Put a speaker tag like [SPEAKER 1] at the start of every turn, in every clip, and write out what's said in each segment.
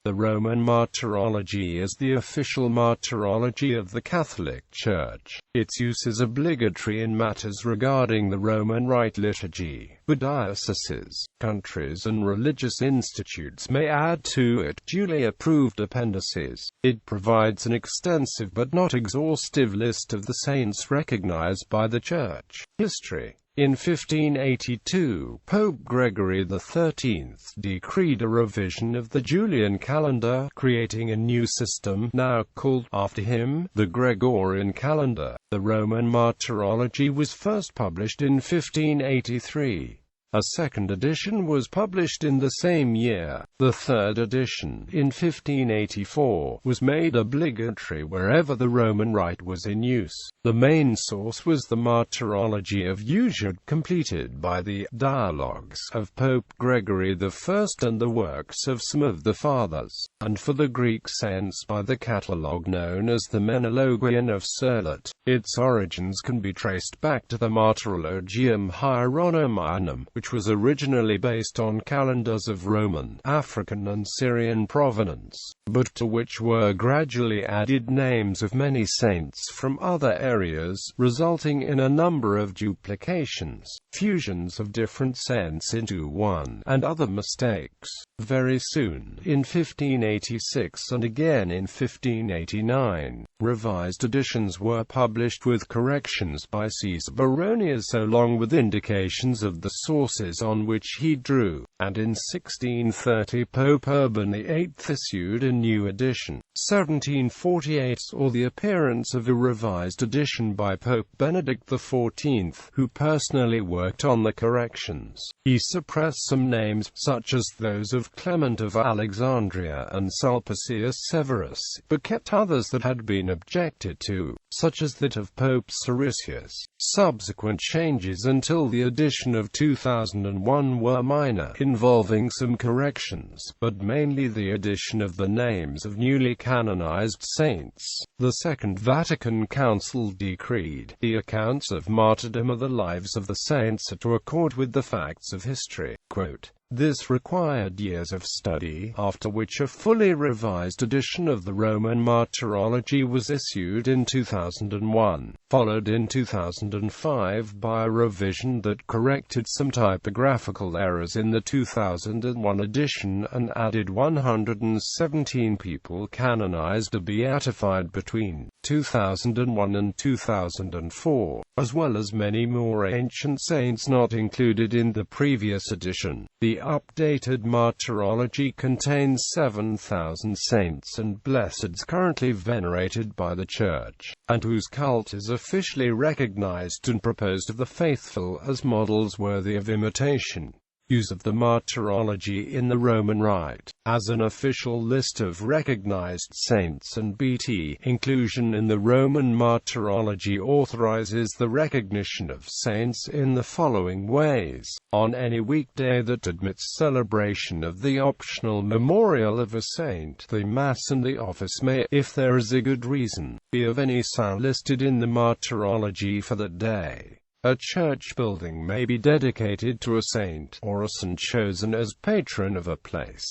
[SPEAKER 1] The Roman Martyrology is the official martyrology of the Catholic Church. Its use is obligatory in matters regarding the Roman Rite liturgy, but dioceses, countries and religious institutes may add to it duly approved appendices. It provides an extensive but not exhaustive list of the saints recognized by the Church. History. In 1582, Pope Gregory XIII decreed a revision of the Julian calendar, creating a new system, now called, after him, the Gregorian calendar. The Roman Martyrology was first published in 1583. A second edition was published in the same year. The third edition, in 1584, was made obligatory wherever the Roman Rite was in use. The main source was the Martyrology of Usuad, completed by the dialogues of Pope Gregory I and the works of some of the Fathers, and for the Greek saints by the catalogue known as the Menologion of Sirlet. Its origins can be traced back to the Martyrologium Hieronymianum, which was originally based on calendars of Roman, African and Syrian provenance, but to which were gradually added names of many saints from other areas, resulting in a number of duplications, fusions of different saints into one, and other mistakes. Very soon, in 1586 and again in 1589, revised editions were published with corrections by Caesar Baronius along with indications of the sources on which he drew, and in 1630 Pope Urban VIII issued a new edition. 1748 saw the appearance of a revised edition by Pope Benedict XIV, who personally worked on the corrections. He suppressed some names, such as those of Clement of Alexandria and Sulpicius Severus, but kept others that had been objected to, such as that of Pope Siricius. Subsequent changes until the edition of 2001 were minor, involving some corrections, but mainly the addition of the names of newly canonized saints. The Second Vatican Council decreed the accounts of martyrdom of the lives of the saints are to accord with the facts of history. Quote, "This required years of study, after which a fully revised edition of the Roman Martyrology was issued in 2001, followed in 2005 by a revision that corrected some typographical errors in the 2001 edition and added 117 people canonized or beatified between 2001 and 2004, as well as many more ancient saints not included in the previous edition. The updated Martyrology contains 7,000 saints and blesseds currently venerated by the Church, and whose cult is officially recognized and proposed of the faithful as models worthy of imitation. Use of the Martyrology in the Roman Rite. As an official list of recognized saints and BT, inclusion in the Roman Martyrology authorizes the recognition of saints in the following ways. On any weekday that admits celebration of the optional memorial of a saint, the Mass and the office may, if there is a good reason, be of any sound listed in the Martyrology for that day. A church building may be dedicated to a saint, or a saint chosen as patron of a place.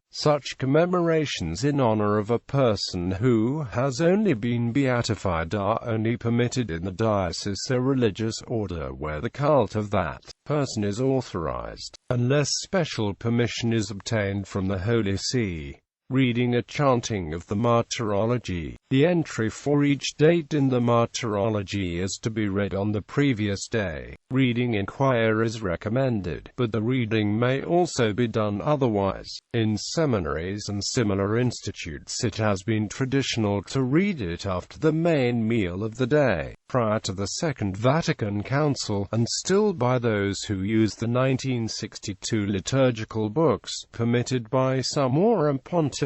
[SPEAKER 1] Such commemorations in honor of a person who has only been beatified are only permitted in the diocese or religious order where the cult of that person is authorized, unless special permission is obtained from the Holy See. Reading a chanting of the Martyrology. The entry for each date in the Martyrology is to be read on the previous day. Reading in choir is recommended, but the reading may also be done otherwise. In seminaries and similar institutes it has been traditional to read it after the main meal of the day, prior to the Second Vatican Council, and still by those who use the 1962 liturgical books, permitted by some Aurum Pontificum.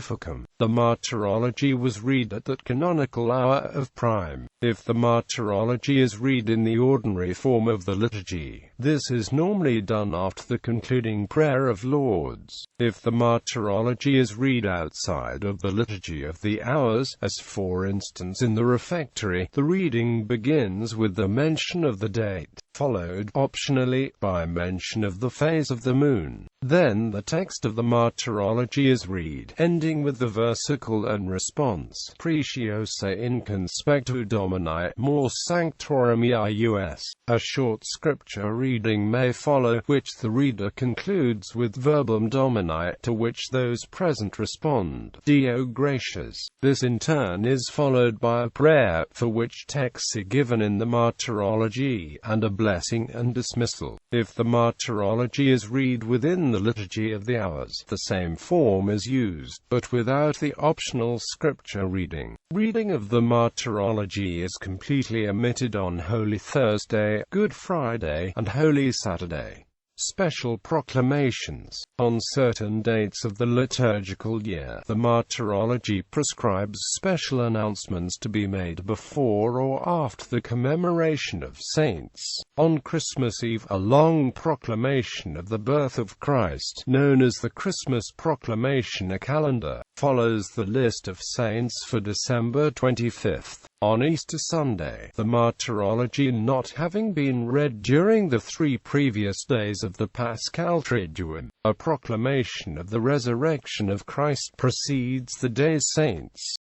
[SPEAKER 1] The Martyrology was read at that canonical hour of prime. If the Martyrology is read in the ordinary form of the liturgy, This is normally done after the concluding prayer of Lauds. If the Martyrology is read outside of the liturgy of the hours, as for instance in the refectory, the reading begins with the mention of the date, followed, optionally, by mention of the phase of the moon. Then the text of the Martyrology is read, ending with the versicle and response, Preciose in conspectu Domini, mors sanctorum eius. A short scripture reading may follow, which the reader concludes with Verbum Domini, to which those present respond, Deo gratias. This in turn is followed by a prayer, for which texts are given in the Martyrology, and a blessing and dismissal. If the Martyrology is read within the liturgy of the hours, the same form is used, but without the optional scripture reading. Reading of the Martyrology is completely omitted on Holy Thursday, Good Friday, and Holy Saturday. Special proclamations. On certain dates of the liturgical year, the Martyrology prescribes special announcements to be made before or after the commemoration of saints. On Christmas Eve, a long proclamation of the birth of Christ, known as the Christmas Proclamation, a calendar, follows the list of saints for December 25th. On Easter Sunday, the Martyrology not having been read during the 3 previous days of the Paschal Triduum, a proclamation of the resurrection of Christ precedes the day's saints.